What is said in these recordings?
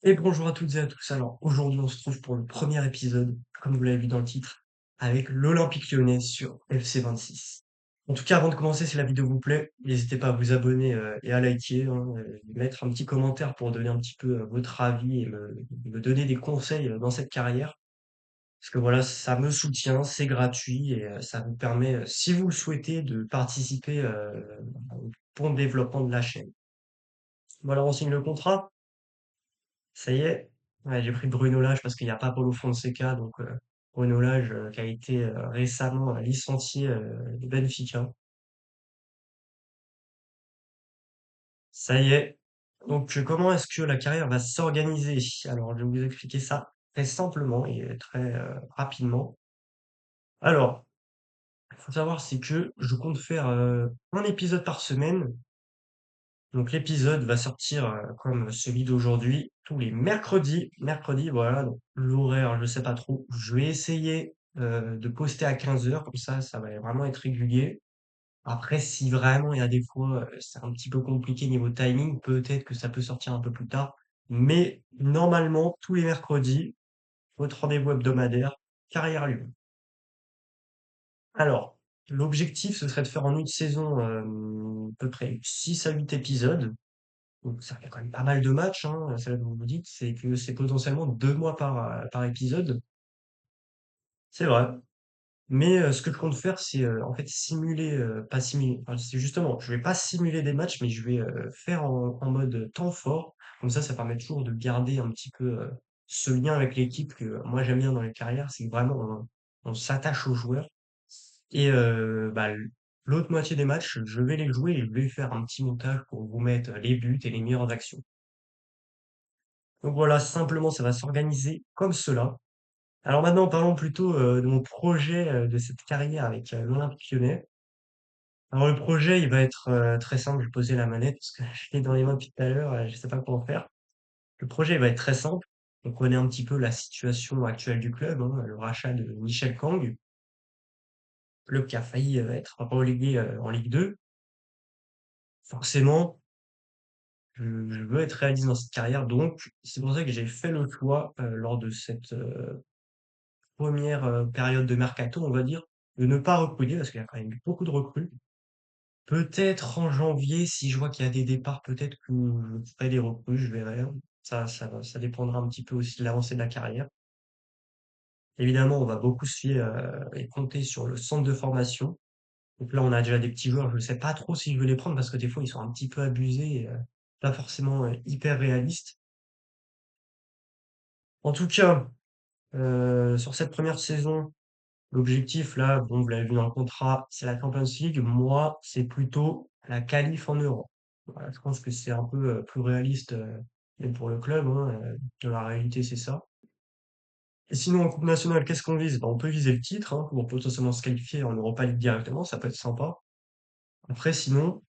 Et bonjour à toutes et à tous. Alors aujourd'hui, on se trouve pour le premier épisode, comme vous l'avez vu dans le titre, avec l'Olympique Lyonnais sur FC26. En tout cas, avant de commencer, si la vidéo vous plaît, n'hésitez pas à vous abonner et à liker, hein, mettre un petit commentaire pour donner un petit peu votre avis et me donner des conseils dans cette carrière. Parce que voilà, ça me soutient, c'est gratuit et ça vous permet, si vous le souhaitez, de participer au bon développement de la chaîne. Voilà, on signe le contrat. Ça y est, ouais, j'ai pris Bruno Lage parce qu'il n'y a pas Paulo Fonseca, donc Bruno Lage qui a été récemment licencié de Benfica. Ça y est. Donc comment est-ce que la carrière va s'organiser? Alors je vais vous expliquer ça très simplement et très rapidement. Alors, il faut savoir c'est que je compte faire un épisode par semaine. Donc l'épisode va sortir comme celui d'aujourd'hui tous les mercredis. Mercredi, voilà. Donc l'horaire, je sais pas trop. Je vais essayer de poster à 15 heures, comme ça va vraiment être régulier. Après, si vraiment il y a des fois c'est un petit peu compliqué niveau timing, peut-être que ça peut sortir un peu plus tard. Mais normalement, tous les mercredis, votre rendez-vous hebdomadaire, Carrière Lyon. Alors, l'objectif, ce serait de faire en une saison à peu près 6 à 8 épisodes. Donc ça fait quand même pas mal de matchs, hein. C'est là que vous vous dites, c'est que c'est potentiellement 2 mois par épisode. C'est vrai. Mais ce que je compte faire, c'est en fait simuler, pas simuler, enfin, c'est justement, je vais pas simuler des matchs, mais je vais faire en mode temps fort. Comme ça permet toujours de garder un petit peu ce lien avec l'équipe que moi j'aime bien dans les carrières, c'est que vraiment on s'attache aux joueurs. Et bah, l'autre moitié des matchs, je vais les jouer et je vais faire un petit montage pour vous mettre les buts et les meilleures actions. Donc voilà, simplement, ça va s'organiser comme cela. Alors maintenant, parlons plutôt de mon projet de cette carrière avec l'Olympique Lyonnais. Alors le projet, il va être très simple. Je vais poser la manette parce que je l'ai dans les mains depuis tout à l'heure, je sais pas comment faire. Le projet, il va être très simple. On connaît un petit peu la situation actuelle du club, hein, le rachat de Michel Kang, club qui a failli être relégué en Ligue 2. Forcément, je veux être réaliste dans cette carrière, donc c'est pour ça que j'ai fait le choix lors de cette première période de mercato, on va dire, de ne pas recruter parce qu'il y a quand même eu beaucoup de recrues. Peut-être en janvier, si je vois qu'il y a des départs, peut-être que je ferai des recrues, je verrai, hein. Ça dépendra un petit peu aussi de l'avancée de la carrière. Évidemment, on va beaucoup se fier et compter sur le centre de formation. Donc là, on a déjà des petits joueurs, je ne sais pas trop si je veux les prendre parce que des fois, ils sont un petit peu abusés et pas forcément hyper réalistes. En tout cas, sur cette première saison, l'objectif là, bon, vous l'avez vu dans le contrat, c'est la Champions League. Moi, c'est plutôt la qualif en Europe. Voilà, je pense que c'est un peu plus réaliste même pour le club, hein, de la réalité, c'est ça. Et sinon, en Coupe nationale, qu'est-ce qu'on vise? Ben, on peut viser le titre, hein, pour potentiellement se qualifier en Europa League directement, ça peut être sympa. Après, sinon,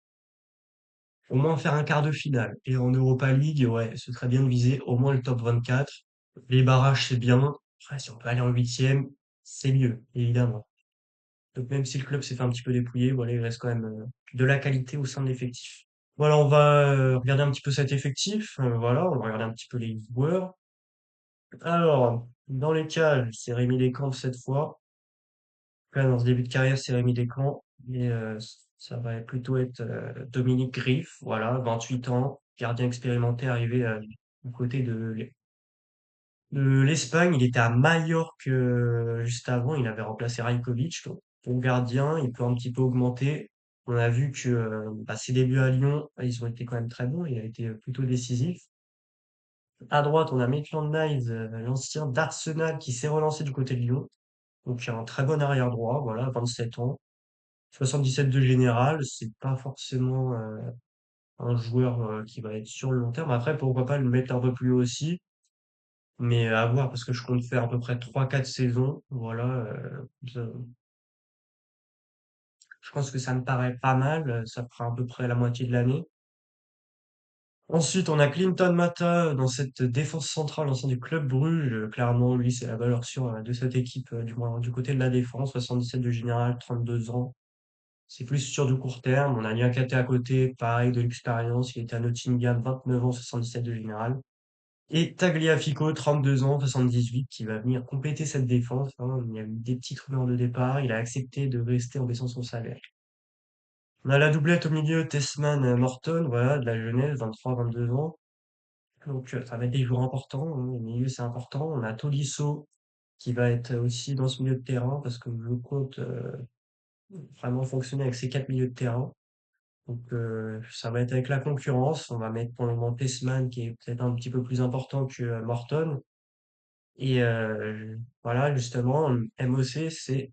au moins faire un quart de finale. Et en Europa League, ouais, ce serait bien de viser au moins le top 24. Les barrages, c'est bien. Après, si on peut aller en huitième, c'est mieux, évidemment. Donc même si le club s'est fait un petit peu dépouiller, voilà, il reste quand même de la qualité au sein de l'effectif. Voilà, on va regarder un petit peu cet effectif. Voilà, on va regarder un petit peu les joueurs. Alors, dans les cages, c'est Rémi Descamps cette fois. Là, dans ce début de carrière, c'est Rémi Descamps. Et ça va plutôt être Dominique Griff, voilà, 28 ans, gardien expérimenté arrivé du côté de l'Espagne. Il était à Majorque juste avant, il avait remplacé Rajkovic, donc bon gardien, il peut un petit peu augmenter. On a vu que bah, ses débuts à Lyon, ils ont été quand même très bons, il a été plutôt décisif. À droite, on a Maitland Niles, l'ancien d'Arsenal, qui s'est relancé du côté de Lyon. Donc un très bon arrière droit, voilà, 27 ans. 77 de général, c'est pas forcément un joueur qui va être sur le long terme. Après, pourquoi pas le mettre un peu plus haut aussi. Mais à voir, parce que je compte faire à peu près 3 4 saisons. Voilà, ça- je pense que ça me paraît pas mal. Ça fera à peu près la moitié de l'année. Ensuite, on a Clinton Mata dans cette défense centrale, ancien du Club Bruges. Clairement, lui, c'est la valeur sûre de cette équipe, du moins du côté de la défense. 77 de général, 32 ans. C'est plus sur du court terme. On a Niakate à côté, pareil, de l'expérience. Il était à Nottingham, 29 ans, 77 de général. Et Tagliafico, 32 ans, 78, qui va venir compléter cette défense, hein. Il y a eu des petites rumeurs de départ. Il a accepté de rester en baissant son salaire. On a la doublette au milieu, Tessman-Morton, voilà, de la jeunesse, 23-22 ans. Donc, ça va être des joueurs importants, hein. Au milieu, c'est important. On a Tolisso, qui va être aussi dans ce milieu de terrain, parce que je compte vraiment fonctionner avec ces quatre milieux de terrain. Donc, ça va être avec la concurrence. On va mettre pour le moment Tessman, qui est peut-être un petit peu plus important que Morton. Et voilà, justement, MOC, c'est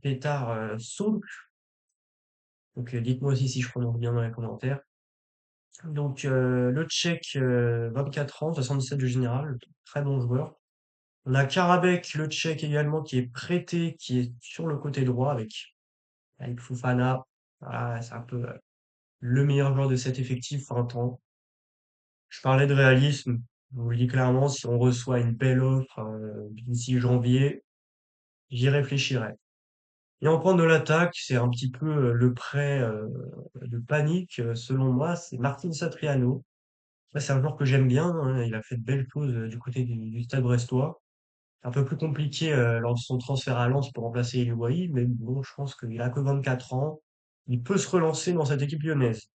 Petar Souk. Donc, dites-moi aussi si je prononce bien dans les commentaires. Donc, le Tchèque, 24 ans, 77 de général, très bon joueur. On a Karabekh, le Tchèque également, qui est prêté, qui est sur le côté droit avec Fofana. Voilà, c'est un peu le meilleur joueur de cet effectif, 20 ans. Je parlais de réalisme. Je vous le dis clairement, si on reçoit une belle offre d'ici janvier, j'y réfléchirai. Et en point de l'attaque, c'est un petit peu le prêt de panique, selon moi, c'est Martin Satriano. Ça, c'est un joueur que j'aime bien, hein. Il a fait de belles choses du côté du Stade Brestois. C'est un peu plus compliqué lors de son transfert à Lens pour remplacer Elie, mais bon, je pense qu'il a que 24 ans. Il peut se relancer dans cette équipe lyonnaise.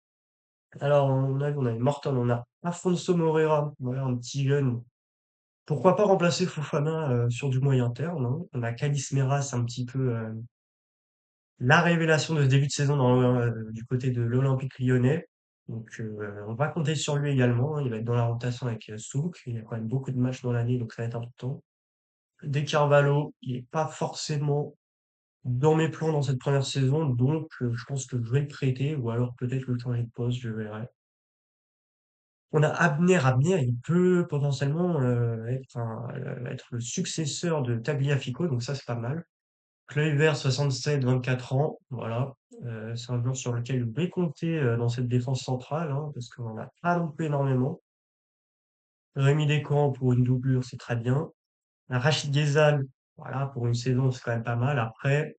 Alors, on a Morton, on a Afonso Moreira, voilà, un petit jeune. Pourquoi pas remplacer Fofana sur du moyen terme, hein. On a Kalis Meras, un petit peu la révélation de ce début de saison du côté de l'Olympique Lyonnais. Donc, on va compter sur lui également, hein. Il va être dans la rotation avec Souk. Il y a quand même beaucoup de matchs dans l'année, donc ça va être important. De Carvalho, il est pas forcément dans mes plans dans cette première saison, donc je pense que je vais le prêter ou alors peut-être le changer de poste, je verrai. On a Abner. Abner, il peut potentiellement être le successeur de Tagliafico, donc ça c'est pas mal. Kluivert, 67, 24 ans, voilà. C'est un joueur sur lequel je vais compter dans cette défense centrale, hein, parce qu'on en a pas non plus énormément. Rémi Descamps pour une doublure, c'est très bien. Rachid Ghezal, voilà, pour une saison, c'est quand même pas mal. Après,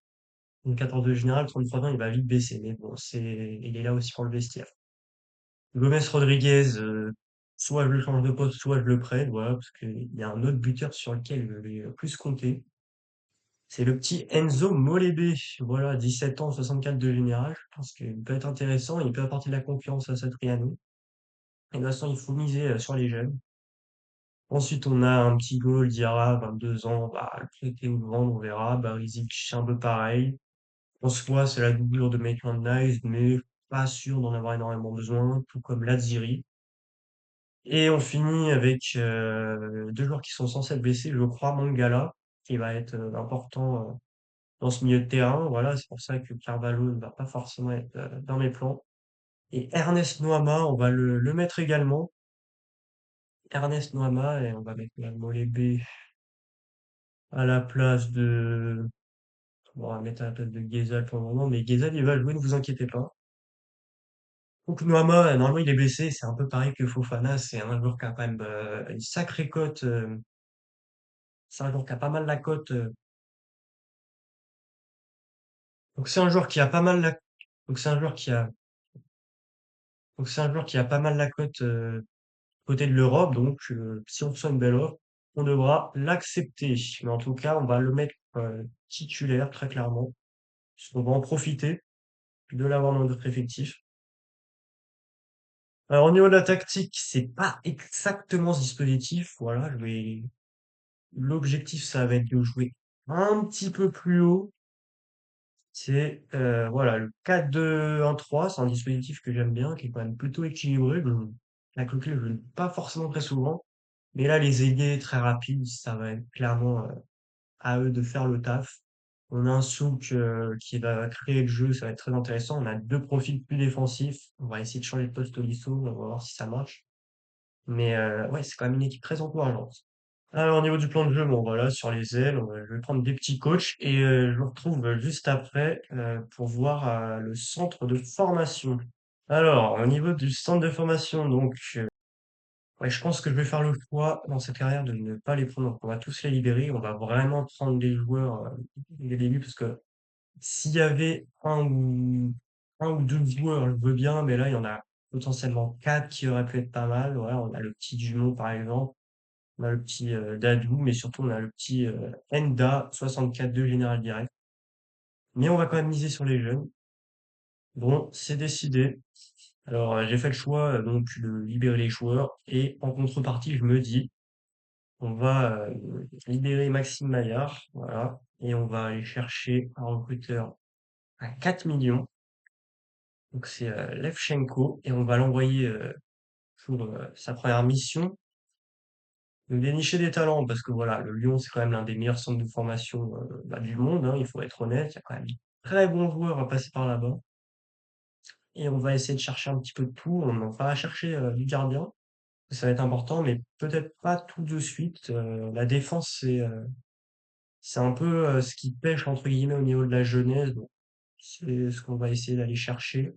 une 14 de général, 33 ans, il va vite baisser. Mais bon, il est là aussi pour le vestiaire. Gomez Rodriguez, soit je le change de poste, soit je le prête, voilà, parce qu'il y a un autre buteur sur lequel je vais plus compter. C'est le petit Enzo Molébé. Voilà, 17 ans, 64 de général. Je pense qu'il peut être intéressant. Il peut apporter de la confiance à Satriano. Et de toute façon, il faut miser sur les jeunes. Ensuite, on a un petit goal, Diarra, 22 ans. Bah, le prêter ou le vendre, on verra. Barisic, c'est un peu pareil. En soi, c'est la doublure de Maitland-Niles, mais pas sûr d'en avoir énormément besoin, tout comme Laziri. Et on finit avec deux joueurs qui sont censés être blessés. Je crois Mangala, qui va être important dans ce milieu de terrain. Voilà, c'est pour ça que Carvalho ne va pas forcément être dans mes plans. Et Ernest Noama, on va le mettre également. Ernest Noama, et on va mettre Molébé à la place de... Bon, on va mettre à la place de Guézal pour le moment, mais Guézal, il va jouer, ne vous inquiétez pas. Donc Noama, normalement, il est blessé. C'est un peu pareil que Fofana. C'est un joueur qui a quand même une sacrée cote. C'est un joueur qui a pas mal la cote. Donc c'est un joueur qui a pas mal la... Donc c'est un joueur qui a... Donc c'est un joueur qui a pas mal la cote côté de l'Europe. Donc si on reçoit une belle offre, on devra l'accepter. Mais en tout cas, on va le mettre titulaire très clairement. On va en profiter de l'avoir dans notre effectif. Alors au niveau de la tactique, c'est pas exactement ce dispositif. Voilà, l'objectif, ça va être de jouer un petit peu plus haut. C'est voilà, le 4-2-1-3, c'est un dispositif que j'aime bien, qui est quand même plutôt équilibré, avec lequel je ne joue pas forcément très souvent. Mais là, les ailiers très rapides, ça va être clairement à eux de faire le taf. On a un Souk qui va créer le jeu, ça va être très intéressant. On a deux profils plus défensifs. On va essayer de changer de poste au Lisso, on va voir si ça marche. Mais ouais, c'est quand même une équipe très encourageante. Alors, au niveau du plan de jeu, bon, voilà, sur les ailes, je vais prendre des petits coachs et je vous retrouve juste après pour voir le centre de formation. Alors, au niveau du centre de formation, donc, ouais, je pense que je vais faire le choix dans cette carrière de ne pas les prendre. Donc, on va tous les libérer. On va vraiment prendre des joueurs dès le début parce que s'il y avait un ou deux joueurs, je veux bien, mais là, il y en a potentiellement quatre qui auraient pu être pas mal. Voilà, on a le petit Dumont, par exemple. On a le petit Dadou, mais surtout on a le petit Enda 64 de Général Direct. Mais on va quand même miser sur les jeunes. Bon, c'est décidé. Alors j'ai fait le choix donc de libérer les joueurs et en contrepartie je me dis on va libérer Maxime Maillard, voilà, et on va aller chercher un recruteur à 4 millions. Donc c'est Levchenko et on va l'envoyer pour sa première mission de dénicher des talents parce que voilà, le Lyon c'est quand même l'un des meilleurs centres de formation du monde, hein, il faut être honnête, il y a quand même de très bons joueurs à passer par là-bas et on va essayer de chercher un petit peu de tout, on va chercher du gardien, ça va être important mais peut-être pas tout de suite. La défense c'est un peu ce qui pêche entre guillemets au niveau de la jeunesse, donc c'est ce qu'on va essayer d'aller chercher.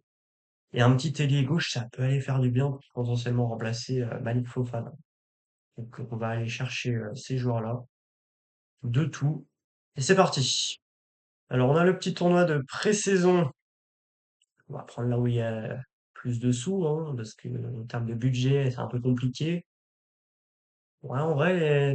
Et un petit ailier gauche, ça peut aller faire du bien pour potentiellement remplacer Malik Fofana. Donc on va aller chercher ces joueurs-là, de tout. Et c'est parti. Alors on a le petit tournoi de pré-saison. On va prendre là où il y a plus de sous, hein, parce que en termes de budget, c'est un peu compliqué. Ouais, en vrai, ouais,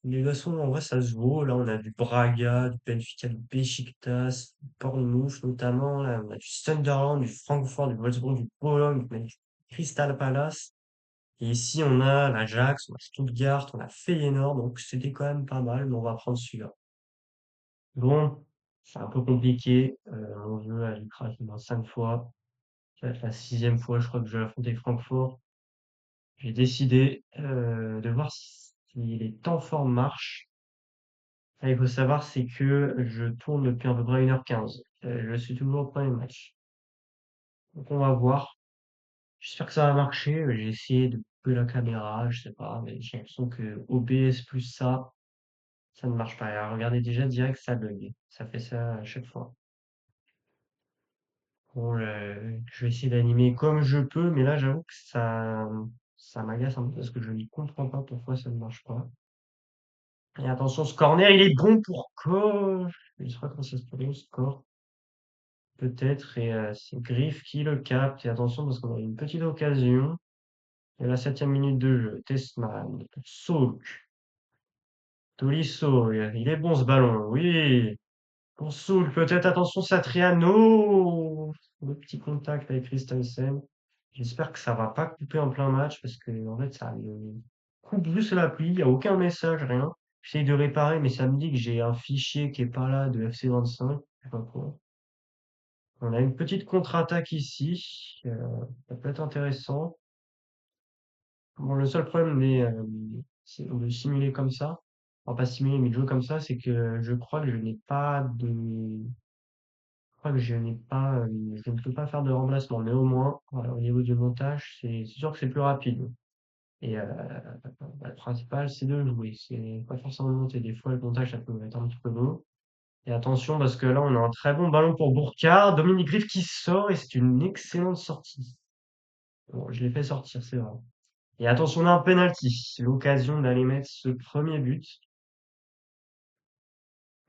les leçons, en vrai, ça se vaut. Là, on a du Braga, du Benfica, du Beşiktaş, du Bournemouth notamment. Là, on a du Sunderland, du Francfort, du Wolfsburg, du Bologne, on a du Crystal Palace. Et ici, on a l'Ajax, on a Stuttgart, on a Feyenoord, donc c'était quand même pas mal, mais on va prendre celui-là. Bon, c'est un peu compliqué. On veut aller craquer dans 5 fois. Ça va être la sixième fois, je crois que je vais affronter Francfort. J'ai décidé de voir si les temps forts marchent. Ah, il faut savoir, c'est que je tourne depuis à peu près 1h15. Je suis toujours au premier match. Donc on va voir. J'espère que ça va marcher. J'ai essayé de couper la caméra, je sais pas, mais j'ai l'impression que OBS plus ça ne marche pas. Alors, regardez déjà direct, ça bug. Ça fait ça à chaque fois. Bon, je vais essayer d'animer comme je peux, mais là, j'avoue que ça m'agace un peu parce que je n'y comprends pas pourquoi ça ne marche pas. Et attention, ce corner, il est bon pour Koch. Je sais pas comment ça se prononce, score. Peut-être, et c'est Griff qui le capte. Et attention, parce qu'on a une petite occasion. Et la 7e minute de jeu. Testman, Souk, Tolisso, il est bon ce ballon, oui. Pour Souk, peut-être, attention, Satriano. Le petit contact avec Christensen. J'espère que ça va pas couper en plein match, parce que, en fait, ça me coupe juste la pluie. Il n'y a aucun message, rien. J'essaye de réparer, mais ça me dit que j'ai un fichier qui est pas là de FC25. Je sais pas quoi. On a une petite contre-attaque ici. Ça peut être intéressant. Bon, le seul problème, c'est de simuler comme ça. Enfin, pas simuler, mais de jouer comme ça, c'est que je crois que je n'ai pas de, je crois que je n'ai pas, je ne peux pas faire de remplacement. Mais au moins, voilà, au niveau du montage, c'est sûr que c'est plus rapide. Et le principal, c'est de jouer. C'est pas forcément de monter. Des fois, le montage, ça peut être un petit peu long. Et attention, parce que là, on a un très bon ballon pour Bourcard. Dominique Griff qui sort et c'est une excellente sortie. Bon, je l'ai fait sortir, c'est vrai. Et attention, on a un penalty. L'occasion d'aller mettre ce premier but.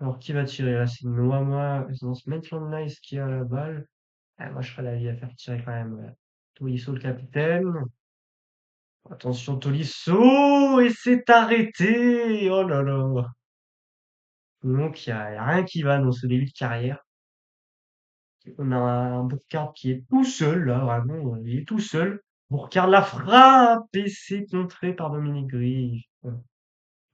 Alors, qui va tirer là? C'est Noama dans ce Maitland Nice qui a la balle. Ah, moi, je ferais l'avis à faire tirer quand même Tolisso, le capitaine. Attention, Tolisso! Et c'est arrêté! Oh là là! Donc, il y a rien qui va dans ce début de carrière. On a un Bourcard qui est tout seul, là, vraiment. Il est tout seul. Bourcard la frappe et c'est contré par Dominique Grif.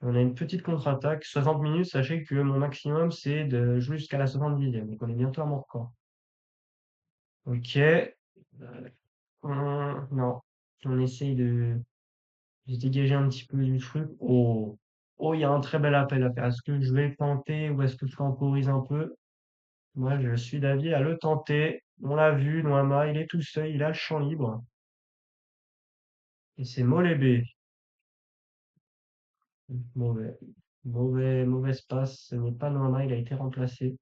On a une petite contre-attaque, 60 minutes, sachez que mon maximum c'est de jouer jusqu'à la 70e, donc on est bientôt à mon record. Ok, non, on essaye de se dégager un petit peu du truc. Oh, oh, il y a un très bel appel à faire. Est-ce que je vais le tenter ou est-ce que je temporise un peu? Moi, je suis d'avis à le tenter. On l'a vu, Noama, il est tout seul, il a le champ libre. Et c'est Molébé. Mauvais, mauvais passe. Ce n'est pas Noama, il a été remplacé.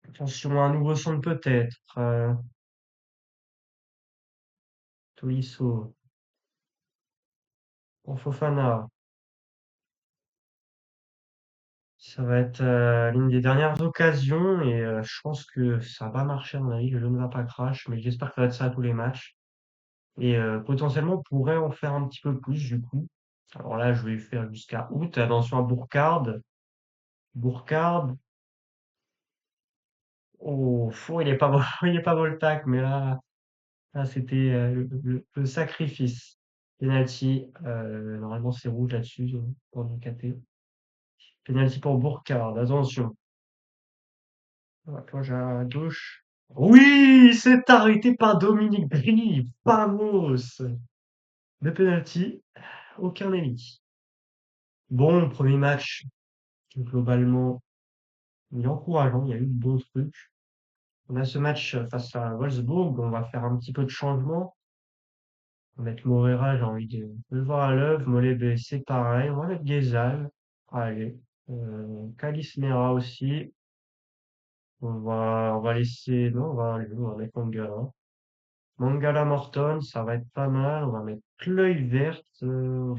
Attention, un nouveau son peut-être. Tolisso, pour Fofana. Ça va être l'une des dernières occasions et je pense que ça va marcher à mon avis. Le jeu ne va pas crash, mais j'espère que ça va être ça à tous les matchs. et potentiellement on pourrait en faire un petit peu plus du coup. Alors là, je vais faire jusqu'à août. Attention à Bourcade. Bourcade. Oh, il est pas bon, il est pas bon le tac, mais là c'était le sacrifice. Penalty. Normalement c'est rouge là-dessus pour le KT. Penalty pour Bourcade. Attention. Voilà, plonge à gauche. Oui, c'est arrêté par Dominique Bry. Vamos. De penalty. Aucun ennemi. Bon, premier match, globalement, il est encourageant. Il y a eu de bons trucs. On a ce match face à Wolfsburg. On va faire un petit peu de changement. On va mettre Moreira, j'ai envie de le voir à l'œuvre. Molebe, c'est pareil. On va mettre Ghezal. Allez. Kalis Mera aussi. On va laisser, non, on va mettre Mangala. Mangala Morton, ça va être pas mal. On va mettre l'œil verte. On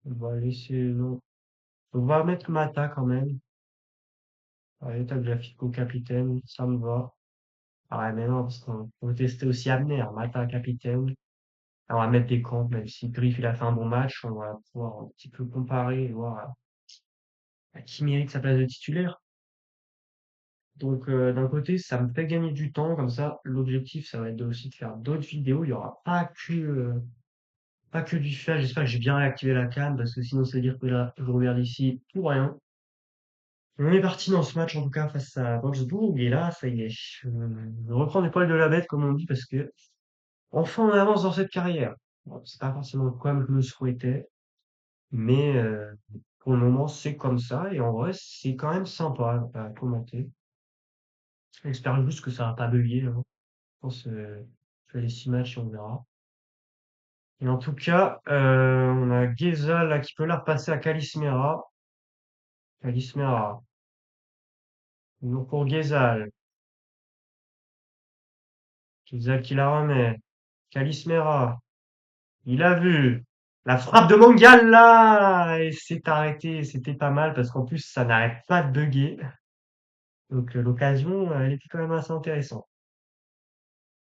va laisser, non. On va mettre Mata quand même. Allez, Tagliafico capitaine, ça me va. Ah ouais, mais non, parce qu'on peut tester aussi Abner, Mata capitaine. On va mettre des camps, même si Griff il a fait un bon match, on va pouvoir un petit peu comparer et voir à qui mérite sa place de titulaire. Donc d'un côté, ça me fait gagner du temps, comme ça, l'objectif, ça va être aussi de faire d'autres vidéos. Il y aura pas que du fait. J'espère que j'ai bien réactivé la cam, parce que sinon, ça veut dire que là, je regarde ici pour rien. On est parti dans ce match, en tout cas, face à Wolfsburg, et là, ça y est, je reprends des poils de la bête, comme on dit, parce que enfin, on avance dans cette carrière. Bon, c'est pas forcément comme je le souhaitais, mais pour le moment, c'est comme ça. Et en vrai, c'est quand même sympa à commenter. J'espère juste que ça va pas bugger, hein. Je pense je fais les 6 matchs et on verra. Et en tout cas, on a Geza là qui peut la repasser à Kalismera. Kalismera. Donc pour Gezal. Gezal qui la remet. Kalismera. Il a vu. La frappe de Mangala! Et c'est arrêté. C'était pas mal parce qu'en plus, ça n'arrête pas de bugger. Donc l'occasion, elle était quand même assez intéressante.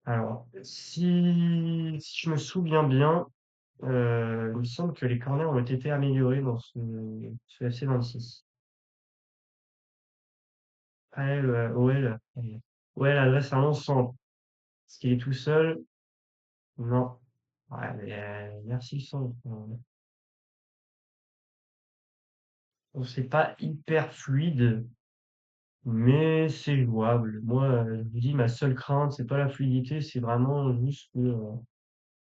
Alors, si je me souviens bien, il me semble que les corners ont été améliorés dans ce FC26. Allez, OL, allez. OL adresse un long centre. Est-ce qu'il est tout seul? Non. Ouais, mais, merci le centre. Bon, c'est pas hyper fluide, mais c'est jouable. Moi, je vous dis, ma seule crainte, c'est pas la fluidité, c'est vraiment juste que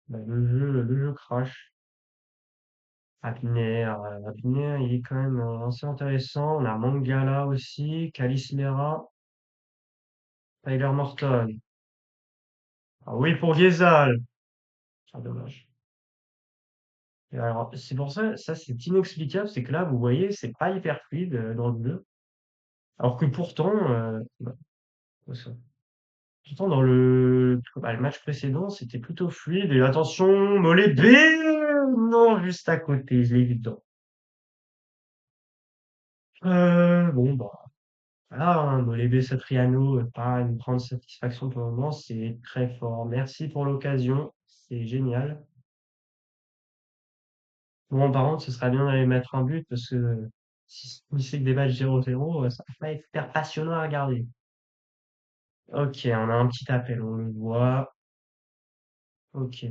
bah, le jeu crash. Abner, il est quand même assez intéressant. On a Mangala aussi, Kalismera, Tyler Morton. Ah oui, pour Ghezal. Ah, dommage. Et alors, c'est pour ça, ça c'est inexplicable, c'est que là, vous voyez, c'est pas hyper fluide dans le jeu. Alors que pourtant, quoi ça pourtant dans le match précédent, c'était plutôt fluide. Et attention, Mollet B! Non, juste à côté, je l'ai vu dedans. Bon, bah, voilà, hein, Molébé Satriano, pas une grande satisfaction pour le moment, c'est très fort. Merci pour l'occasion, c'est génial. Bon, par contre, ce serait bien d'aller mettre un but parce que si c'est que des matchs 0-0, ça va pas être hyper passionnant à regarder. Ok, on a un petit appel, on le voit. Ok.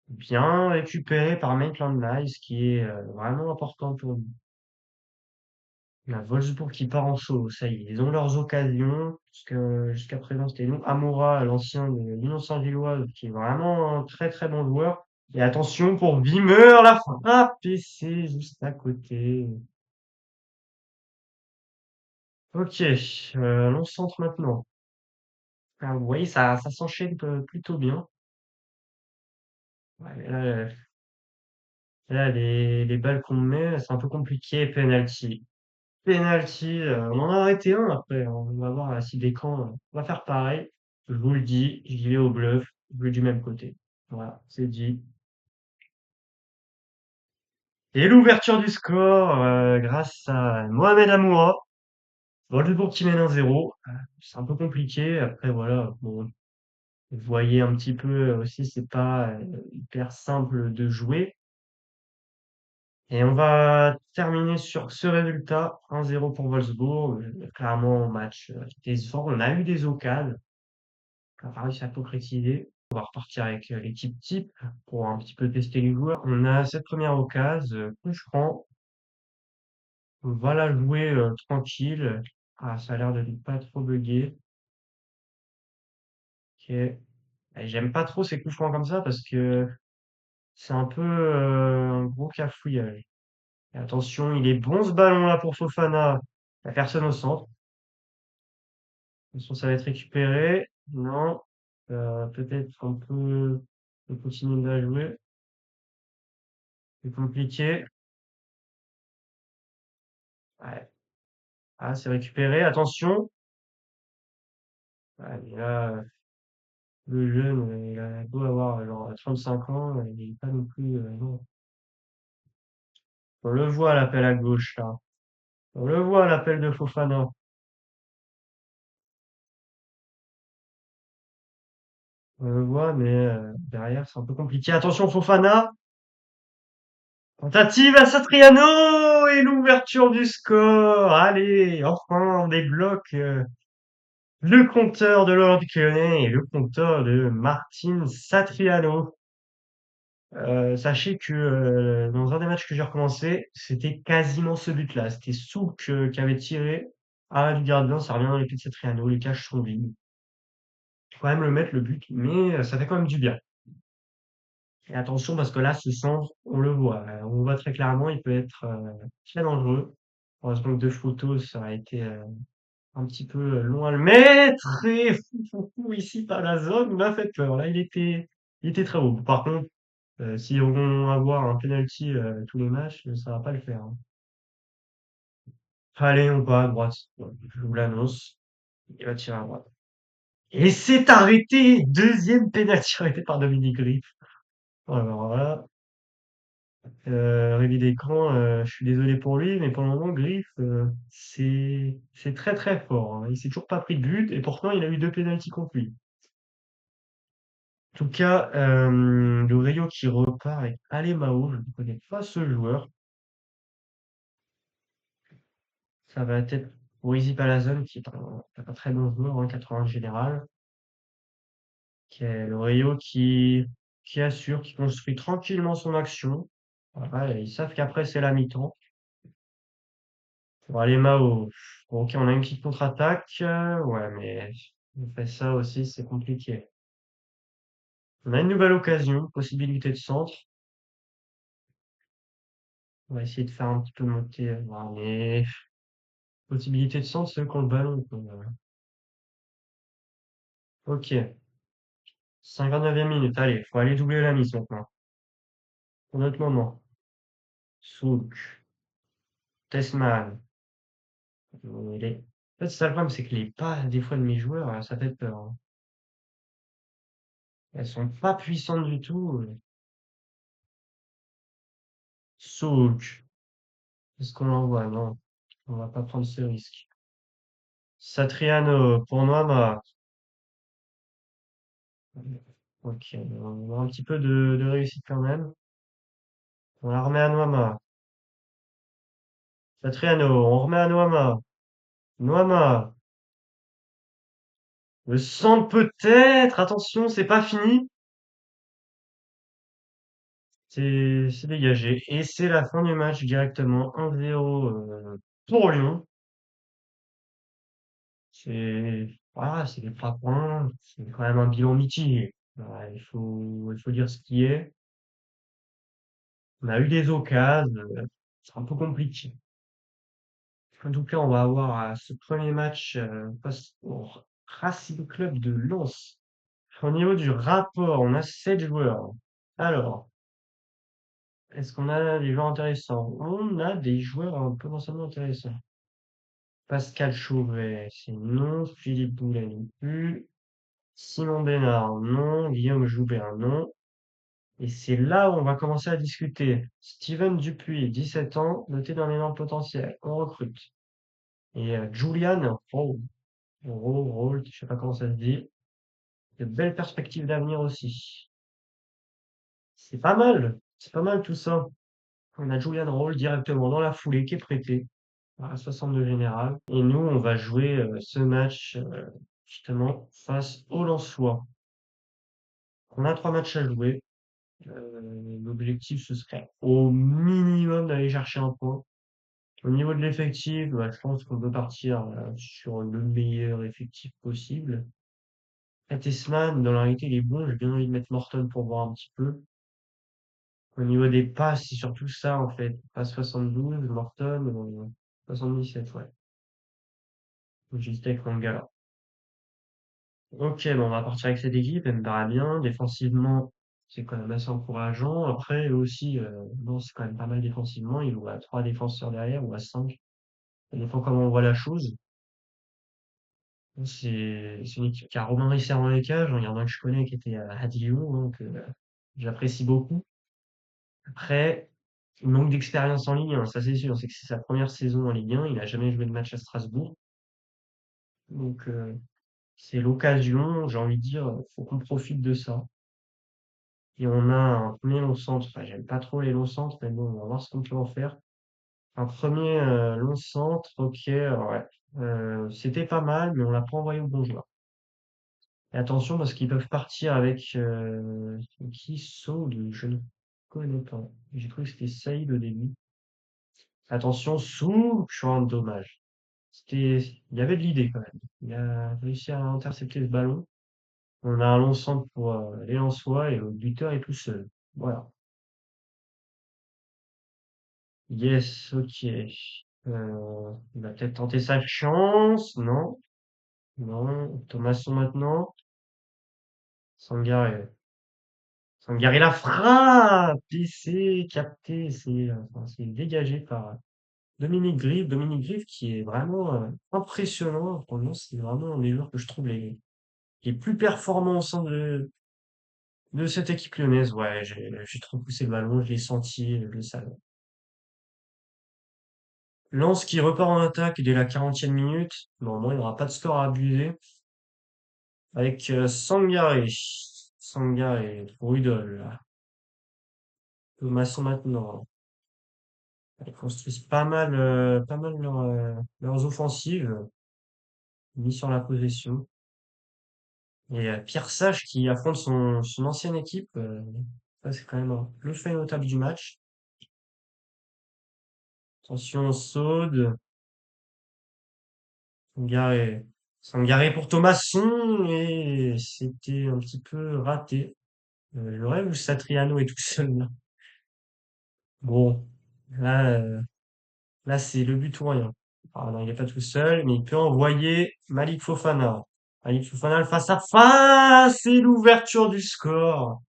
Bien récupéré par Maitland Nice, qui est vraiment important pour nous. La Wolfsburg qui part en solo, ça y est, ils ont leurs occasions. Jusqu'à présent, c'était nous. Amoura, l'ancien de l'Union Saint-Gilloise, qui est vraiment un très très bon joueur. Et attention pour Wimmer, la frappe, et c'est juste à côté. Ok, on centre maintenant. Ah, vous voyez, ça s'enchaîne plutôt bien. Ouais, mais là, les balles qu'on met, c'est un peu compliqué. Penalty. Penalty, on en a arrêté un après, hein. On va voir si Descamps va faire pareil. Je vous le dis, j'y vais au bluff, je vais du même côté. Voilà, c'est dit. Et l'ouverture du score grâce à Mohamed Amoura. Wolfsburg qui mène 1-0. C'est un peu compliqué. Après, voilà, bon, Vous voyez un petit peu aussi, c'est pas hyper simple de jouer. Et on va terminer sur ce résultat, 1-0 pour Wolfsburg. Clairement, match qui était fort. On a eu des occasions, on a pas réussi à concrétiser. On va repartir avec l'équipe type pour un petit peu tester les joueurs. On a cette première occasion que je prends. On va la jouer tranquille. Ah, ça a l'air de ne pas trop bugger. Ok. Et j'aime pas trop ces coups francs comme ça parce que c'est un peu un gros cafouillage. Et attention, il est bon ce ballon là pour Fofana. La personne au centre. Attention, ça va être récupéré. Non. Peut-être qu'on peut continuer de la jouer. C'est compliqué. Ouais. Ah, c'est récupéré. Attention. Ouais, mais là, le jeune, il a beau avoir genre 35 ans, il est pas non plus. Non. On le voit l'appel à gauche là. On le voit l'appel de Fofana. On le voit, mais derrière, c'est un peu compliqué. Attention, Fofana. Tentative à Satriano et l'ouverture du score. Allez, enfin, on débloque le compteur de l'Olympique Lyonnais et le compteur de Martin Satriano. Sachez que dans un des matchs que j'ai recommencé, c'était quasiment ce but-là. C'était Souk qui avait tiré à du gardien, ça revient dans les pieds de Satriano, les cages sont vides. Faut quand même le mettre le but, mais ça fait quand même du bien. Et attention parce que là, ce centre, on le voit. On voit très clairement, il peut être très dangereux. Heureusement que deux photos, ça a été un petit peu long à le mettre. Et ici, par la zone, il m'a fait peur. Là, il était très haut. Par contre, si on va avoir un penalty tous les matchs, ça va pas le faire, hein. Allez, on va à droite. Bon, je vous l'annonce. Il va tirer à droite. Et c'est arrêté! Deuxième penalty arrêté par Dominique Grif. Alors là, revue d'écran, je suis désolé pour lui, mais pour le moment, Griff, c'est très très fort, hein. Il s'est toujours pas pris de but et pourtant il a eu deux pénaltys contre lui. En tout cas, le Rayo qui repart avec Alemao, je ne connais pas ce joueur. Ça va être Borisy Palazon qui est un très bon joueur, hein, 80 en général. Qui est le Rayo qui assure, qui construit tranquillement son action. Voilà, et ils savent qu'après c'est la mi-temps. Bon, allez, Mao. Bon, ok, on a une petite contre-attaque. Ouais, mais on fait ça aussi, c'est compliqué. On a une nouvelle occasion, possibilité de centre. On va essayer de faire un petit peu monter. Ouais, mais possibilité de centre, c'est eux qui ont le ballon, quoi. Ok, 59e minute. Allez, faut aller doubler la mise maintenant. Pour notre moment. Souk, Tesman. Il est... En fait, c'est ça le problème, c'est que les pas, des fois, de mes joueurs, ça fait peur, hein. Elles sont pas puissantes du tout. Souk. Est-ce qu'on l'envoie? Non. On va pas prendre ce risque. Satriano pour Noama. Ok, on a un petit peu de réussite quand même. On la remet à Noama. Satriano, on remet à Noama. Noama. Le centre peut-être. Attention, c'est pas fini. C'est dégagé. Et c'est la fin du match directement. 1-0 pour Lyon. Voilà, c'est des 3 points. C'est quand même un bilan mitigé. Voilà, il faut dire ce qui est. On a eu des occasions. C'est un peu compliqué. En tout cas, on va avoir ce premier match face au Racing Club de Lens. Au niveau du rapport, on a 7 joueurs. Alors, est-ce qu'on a des joueurs intéressants? On a des joueurs potentiellement intéressants. Pascal Chauvet, c'est non. Philippe Boulet non plus. Simon Bénard, non. Guillaume Joubert, non. Et c'est là où on va commencer à discuter. Steven Dupuis, 17 ans, doté d'un énorme potentiel. On recrute. Et Julian Roll, je sais pas comment ça se dit. de belles perspectives d'avenir aussi. C'est pas mal tout ça. On a Julian Roll directement dans la foulée qui est prêté à 62 général. Et nous, on va jouer ce match justement face au Lensois. On a 3 matchs à jouer. L'objectif, ce serait au minimum d'aller chercher un point. Au niveau de l'effectif, bah, je pense qu'on peut partir sur le meilleur effectif possible. Tessman, dans la réalité, il est bon. J'ai bien envie de mettre Morton pour voir un petit peu. Au niveau des passes, c'est surtout ça, en fait. Passe 72, Morton, 77, ouais. J'hésitais avec Mangala. Ok, bon, on va partir avec cette équipe. Elle me paraît bien. Défensivement, c'est quand même assez encourageant. Après, eux aussi, bon, c'est quand même pas mal défensivement. Il joue à 3 défenseurs derrière ou à 5. Ça dépend comment on voit la chose. C'est une équipe qui a Romain Risser dans les cages. Il y en a un que je connais qui était à Dijon, hein, que j'apprécie beaucoup. Après, il manque d'expérience en Ligue 1, ça c'est sûr. C'est que c'est sa première saison en Ligue 1. Il n'a jamais joué de match à Strasbourg. Donc, c'est l'occasion, j'ai envie de dire, faut qu'on profite de ça. Et on a un premier long centre. Enfin, j'aime pas trop les longs centres, mais bon, on va voir ce qu'on peut en faire. Un premier long centre, ok, ouais. C'était pas mal, mais on l'a pas envoyé au bon joueur. Et attention parce qu'ils peuvent partir avec qui Saud, je ne connais pas. J'ai cru que c'était Saïd au début. Attention, Souk, je suis un dommage. Il y avait de l'idée quand même. Il a réussi à intercepter le ballon. On a un long centre pour les Lensois et le buteur est tout seul. Voilà. Yes, ok. Il va peut-être tenter sa chance. Non, non. Thomasson maintenant. Sangaré. Sangaré la frappe! Et c'est capté, c'est dégagé par Dominique Grive. Dominique Grive qui est vraiment impressionnant. Pour nous, c'est vraiment un des joueurs que je trouve les plus performants au sein de cette équipe lyonnaise. Ouais, j'ai trop poussé le ballon, je l'ai senti, je le savais. Lens qui repart en attaque dès la 40e minute. Bon, moi, il n'y aura pas de score à abuser. Avec Sangaré. Sangaré, Brudel. Thomasson maintenant. Ils construisent pas mal leurs offensives, mis sur la possession. Et Pierre Sage qui affronte son ancienne équipe. Ça, c'est quand même le fait notable du match. Attention, Saude. Sangaré. Sangaré pour Thomasson. Et c'était un petit peu raté. Le rêve où Satriano est tout seul là. Bon, là, là c'est le but ou rien. Ah non, il est pas tout seul, mais il peut envoyer Malik Fofana. Malik Fofana le face à face et l'ouverture du score.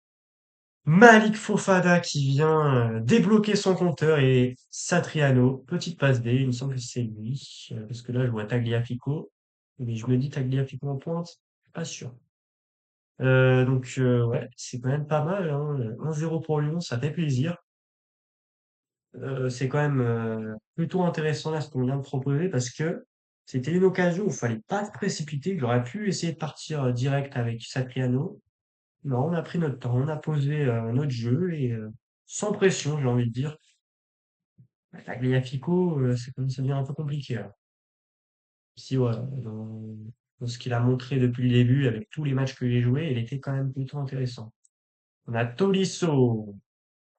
Malik Fofana qui vient débloquer son compteur et Satriano, petite passe D, il me semble que c'est lui, parce que là je vois Tagliafico, mais je me dis Tagliafico en pointe, pas sûr. Donc ouais, c'est quand même pas mal, hein. 1-0 pour Lyon, ça fait plaisir. C'est quand même plutôt intéressant là ce qu'on vient de proposer parce que c'était une occasion où il fallait pas se précipiter. J'aurais pu essayer de partir direct avec Satriano. Non, on a pris notre temps, on a posé notre jeu et sans pression, j'ai envie de dire. Tagliafico, ça devient un peu compliqué là. Si ouais, dans ce qu'il a montré depuis le début avec tous les matchs que j'ai joués, il était quand même plutôt intéressant. On a Tolisso,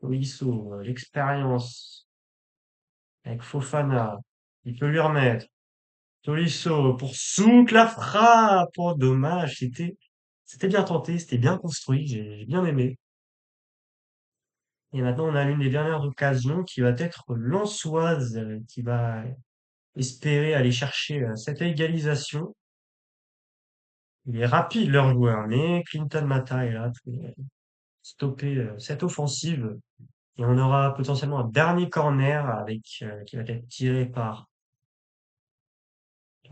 Tolisso, l'expérience avec Fofana. Il peut lui remettre. Tolisso pour Souk, la frappe! Oh, dommage, c'était bien tenté, c'était bien construit, j'ai bien aimé. Et maintenant, on a l'une des dernières occasions qui va être Lensoise, qui va espérer aller chercher cette égalisation. Il est rapide, leur joueur, mais Clinton Mata est là pour stopper cette offensive. Et on aura potentiellement un dernier corner avec qui va être tiré par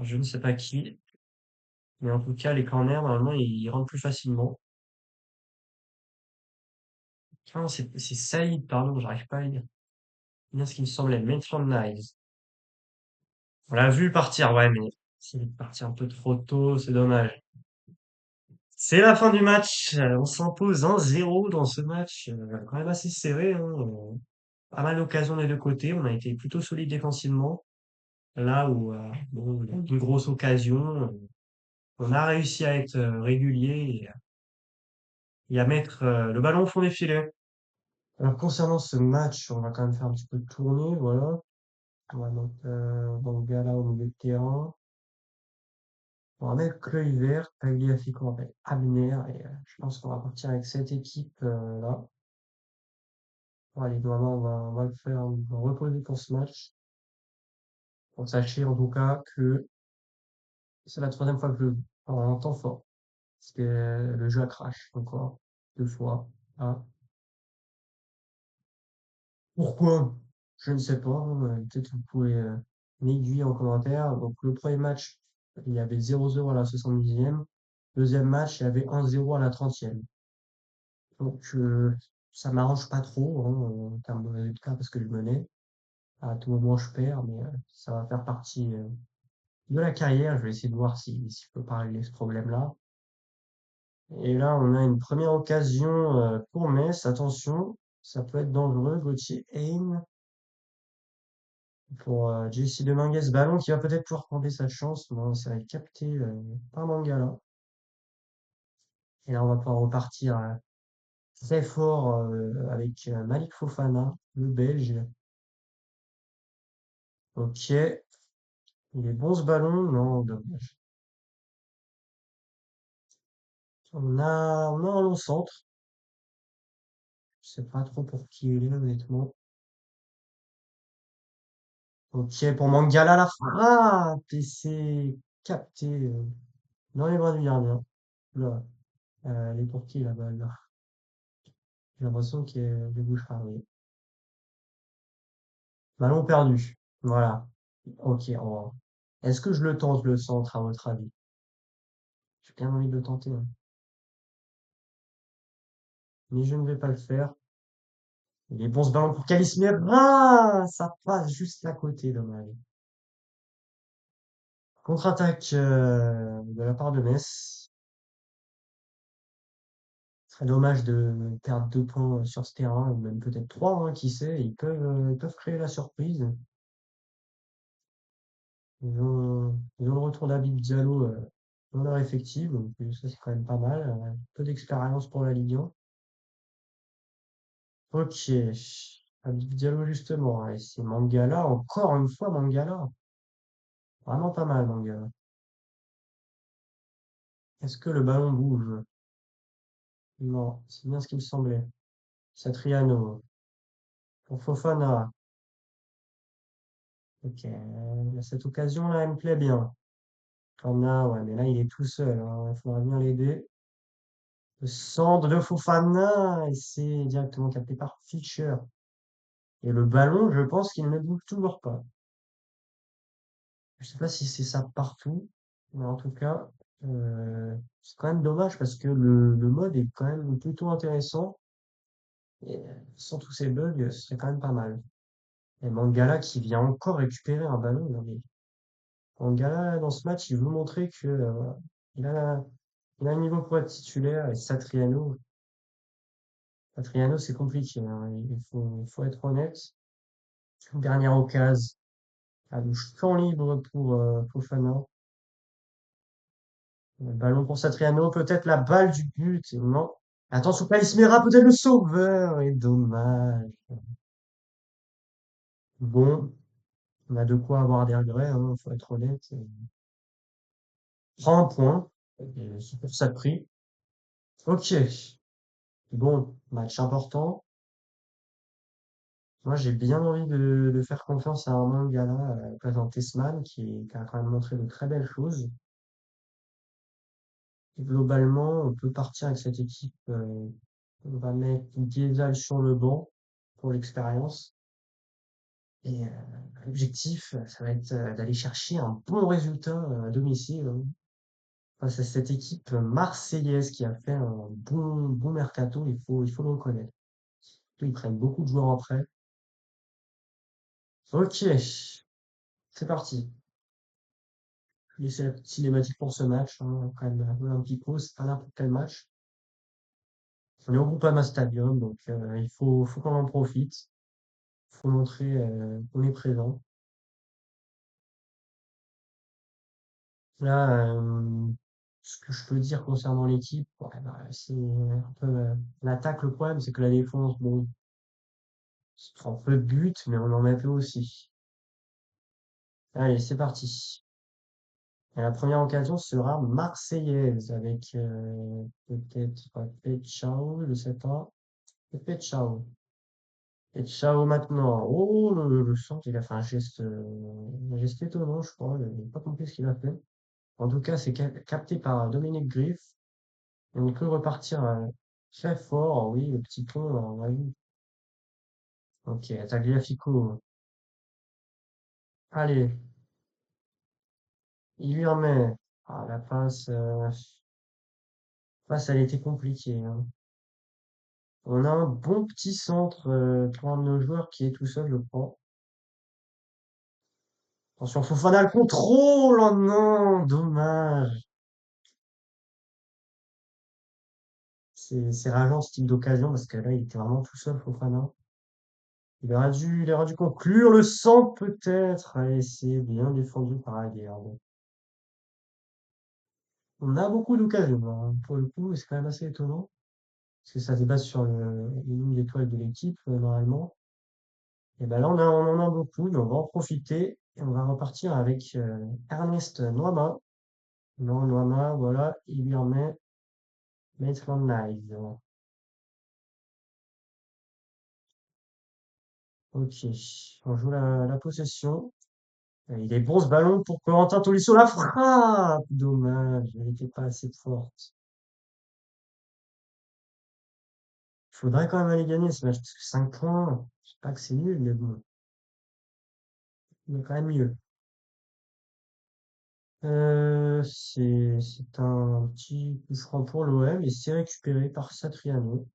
je ne sais pas qui. Mais en tout cas, les corners, normalement, ils rentrent plus facilement. Ah non, c'est Saïd, pardon, j'arrive pas à lire. Bien ce qui me semblait, Maitland Niles. On l'a vu partir, ouais, mais s'il est parti un peu trop tôt, c'est dommage. C'est la fin du match. On s'impose 1-0 dans ce match, quand même assez serré, hein. Pas mal d'occasions des deux côtés. On a été plutôt solide défensivement. Là où, bon, il y a une grosse occasion, on a réussi à être régulier et à mettre le ballon au fond des filets. Alors concernant ce match, on va quand même faire un petit peu de tournée, voilà. On va donc Mangala au milieu de terrain. On va mettre Kluivert, Tagliafico, on va mettre Abner et je pense qu'on va partir avec cette équipe là. Bon, allez, vraiment, on va le faire, on va reposer pour ce match. Pour sachez en tout cas que c'est la troisième fois que je le joue. Alors, en temps fort. Parce que le jeu a crash encore deux fois. Ah. Pourquoi? Je ne sais pas, hein, peut-être vous pouvez m'aiguiller en commentaire. Donc le premier match, il y avait 0-0 à la 70e. Deuxième match, il y avait 1-0 à la 30e. Donc ça m'arrange pas trop hein, en termes de résultats parce que je menais. À tout moment, je perds, mais ça va faire partie de la carrière. Je vais essayer de voir si je peux pas régler ce problème-là. Et là, on a une première occasion pour Metz. Attention, ça peut être dangereux. Gauthier aim pour Jesse Dominguez. Ballon qui va peut-être pouvoir tenter sa chance. Non, ça va être capté par Mangala. Et là, on va pouvoir repartir très fort avec Malik Fofana, le Belge. Ok, il est bon ce ballon. Non, dommage. On a un long centre. Je sais pas trop pour qui il est, honnêtement. Ok, pour Mangala, la frappe! Et c'est capté dans les bras du gardien. Là, elle est pour qui la balle, là? J'ai l'impression qu'il y a des bouches fermées. Ballon perdu. Voilà. Ok, est-ce que je le tente, le centre, à votre avis? J'ai bien envie de le tenter, hein. Mais je ne vais pas le faire. Il est bon ce ballon pour Kalismer. Ah! Ça passe juste à côté, dommage. Contre-attaque de la part de Metz. Très dommage de perdre 2 points sur ce terrain, ou même peut-être trois, hein, qui sait. Ils peuvent créer la surprise. Ils ont le retour d'Habib Diallo dans leur effectif, donc ça c'est quand même pas mal. Peu d'expérience pour la Ligue 1. Ok. Habib Diallo justement, ouais, c'est Mangala, encore une fois Mangala. Vraiment pas mal Mangala. Est-ce que le ballon bouge? Non, c'est bien ce qu'il me semblait. Satriano. Pour Fofana. Ok, cette occasion-là, elle me plaît bien. Kana, ouais, mais là, il est tout seul, hein. Il faudra bien l'aider. Le centre de Fofana, et c'est directement capté par Fischer. Et le ballon, je pense qu'il ne bouge toujours pas. Je sais pas si c'est ça partout, mais en tout cas, c'est quand même dommage parce que le mode est quand même plutôt intéressant. Et sans tous ces bugs, ce serait quand même pas mal. Et Mangala qui vient encore récupérer un ballon. Non, mais Mangala, dans ce match, il veut montrer que il a, il a un niveau pour être titulaire. Et Satriano, c'est compliqué, hein. Il faut être honnête. Dernière occasion. Ah, le champ libre pour Fofana. Le ballon pour Satriano, peut-être la balle du but. Non. Attention, Ismera, peut-être le sauveur. Et dommage. Bon, on a de quoi avoir des regrets, hein, faut être honnête. Prends un point. C'est pour ça de prix. Ok. Bon, match important. Moi, j'ai bien envie de faire confiance à un Mangala, présent Tessman, qui a quand même montré de très belles choses. Et globalement, on peut partir avec cette équipe. On va mettre Guézal sur le banc pour l'expérience. Et l'objectif, ça va être d'aller chercher un bon résultat à domicile, hein, face à cette équipe marseillaise qui a fait un bon mercato, il faut le reconnaître. Ils prennent beaucoup de joueurs en prêt. Ok, c'est parti. Les cinématiques pour ce match, hein, quand même, Olympico, c'est pas n'importe quel match. On est au Groupama Stadium, donc faut qu'on en profite. Faut montrer qu'on est présent. Là, ce que je peux dire concernant l'équipe, ouais, bah, c'est un peu l'attaque. Le problème, c'est que la défense, bon, se prend peu de buts, mais on en met peu aussi. Allez, c'est parti. Et la première occasion sera marseillaise avec peut-être Petchao, je sais pas. Petchao. Petchao maintenant. Oh, le centre, il a fait un geste étonnant, je crois. Je n'ai pas compris ce qu'il a fait. En tout cas, c'est capté par Dominique Griff. Et on peut repartir très fort. Oui, le petit pont, on a vu. Ok, Tagliafico. Allez, il lui remet. Ah, la passe, elle était compliquée, hein. On a un bon petit centre pour un de nos joueurs qui est tout seul, je crois. Attention, Fofana le contrôle! Oh non, dommage. C'est rageant ce type d'occasion parce que là, il était vraiment tout seul, Fofana. Il aurait dû conclure le centre peut-être. Allez, c'est bien défendu par Aguerd. On a beaucoup d'occasions, hein. Pour le coup, c'est quand même assez étonnant. Parce que ça dépasse sur les lignes d'étoiles de l'équipe, normalement. Et ben là, on en a beaucoup, mais on va en profiter. Et on va repartir avec Ernest Noama. Non, Noama, voilà, il lui remet Maitland-Niles. Ok, on joue la possession. Et il est bon ce ballon pour Corentin Tolisso. La frappe! Dommage, elle n'était pas assez forte. Il faudrait quand même aller gagner ce match, parce que 5 points, je sais pas que c'est nul, mais bon, il y a quand même mieux. C'est un petit coup franc pour l'OM et c'est récupéré par Satriano.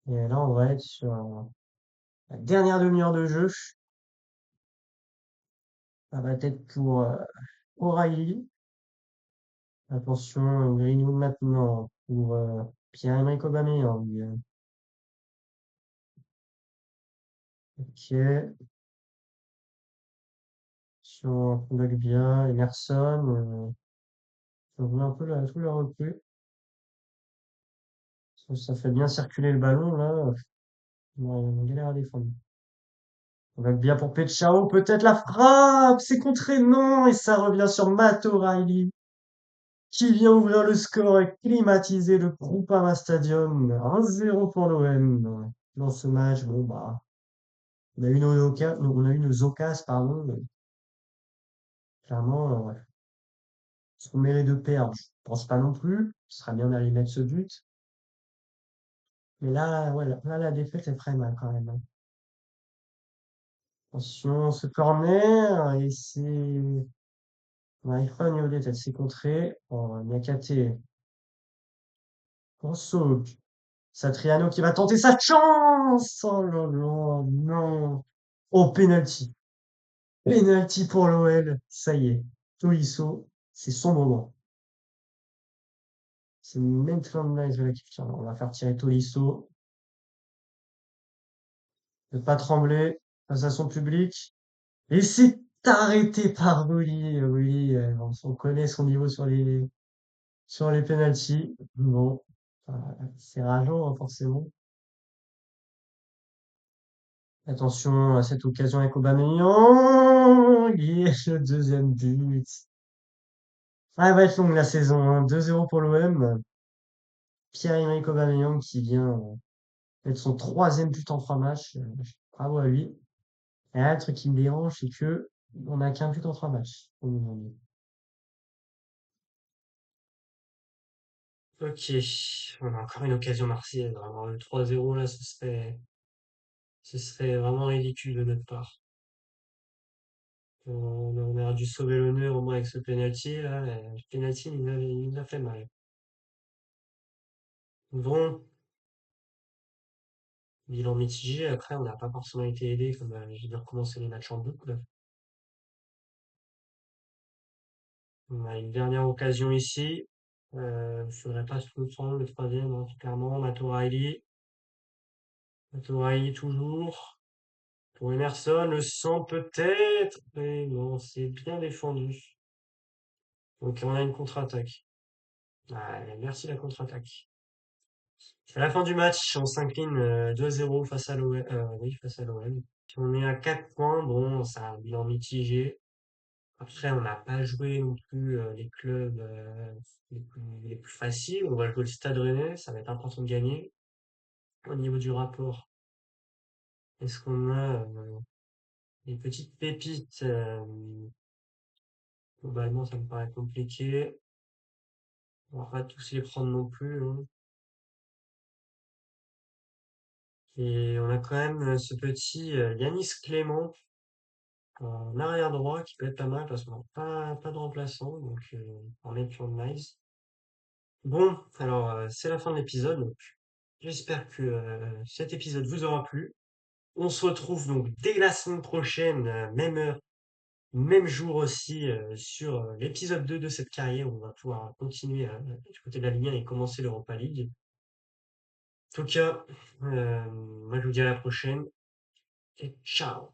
Et là, on va être sur la dernière demi-heure de jeu. Ça va être pour O'Reilly. Attention, Greenwood maintenant pour Pierre-Emerick Aubameyang. Ok, sur Kondogbia, Emerson. On voit un peu tout le recrue. Ça fait bien circuler le ballon là. On galère à défendre. Kondogbia pour Petchao, peut-être la frappe, c'est contré, non, et ça revient sur Matt O'Reilly qui vient ouvrir le score et climatiser le Groupama Stadium. 1-0 pour l'OM dans ce match. Bon bah, on a eu nos occasions, pardon. Mais clairement, ouais. Est-ce qu'on mérite de perdre? Je pense pas non plus. Ce serait bien d'aller mettre ce but. Mais là, ouais, là, la défaite est très mal quand même, hein. Attention, ce corner, et c'est Iphone Yodet, elle s'est contrée. Oh, Niakate, Rosso, Satriano qui va tenter sa chance! Oh là là, non! Oh, penalty. Penalty pour l'OL. Ça y est. Tolisso, c'est son moment. C'est Maitland Niles de l'équipe. Tiens, on va faire tirer Tolisso. Ne pas trembler face à son public. Et c'est arrêté par Willy. Willy, on connaît son niveau sur les penalties. Bon, euh, c'est rageant, hein, forcément. Attention à cette occasion avec Aubameyang. Yes, le deuxième but. Ah, elle va être longue la saison, hein. 2-0 pour l'OM. Pierre-Emerick Aubameyang qui vient mettre son troisième but en 3 matchs. Bravo à lui. Et là, le truc qui me dérange, c'est que on n'a qu'un but en 3 matchs aujourd'hui. Ok, on a encore une occasion marseillaise. Avoir le 3-0 là, ce serait vraiment ridicule de notre part. On aurait dû sauver l'honneur au moins avec ce penalty là. Et le penalty, il nous a fait mal. Bon, bilan mitigé. Après, on n'a pas forcément été aidé comme j'ai dû recommencer les matchs en boucle. On a une dernière occasion ici. Faudrait pas se le prendre, le troisième, hein, clairement. Matoraï toujours. Pour Emerson, le 100 peut-être. Mais non, c'est bien défendu. Donc on a une contre-attaque. Ah, merci la contre-attaque. À la fin du match, on s'incline 2-0 face à l'OM. Oui, face à l'OM. On est à 4 points. Bon, c'est un bilan mitigé. Après, on n'a pas joué non plus les clubs les plus faciles. On va jouer le Stade Rennais, ça va être important de gagner. Au niveau du rapport, est-ce qu'on a des petites pépites? Globalement, ça me paraît compliqué. On va pas tous les prendre non plus, hein. Et on a quand même ce petit Yanis Clément en arrière droit qui peut être pas mal parce qu'on n'a pas de remplaçant, donc on met sur le nice. Bon, alors c'est la fin de l'épisode, donc j'espère que cet épisode vous aura plu. On se retrouve donc dès la semaine prochaine, même heure, même jour aussi, sur l'épisode 2 de cette carrière où on va pouvoir continuer du côté de la Ligue 1 et commencer l'Europa League. En tout cas, moi je vous dis à la prochaine et ciao!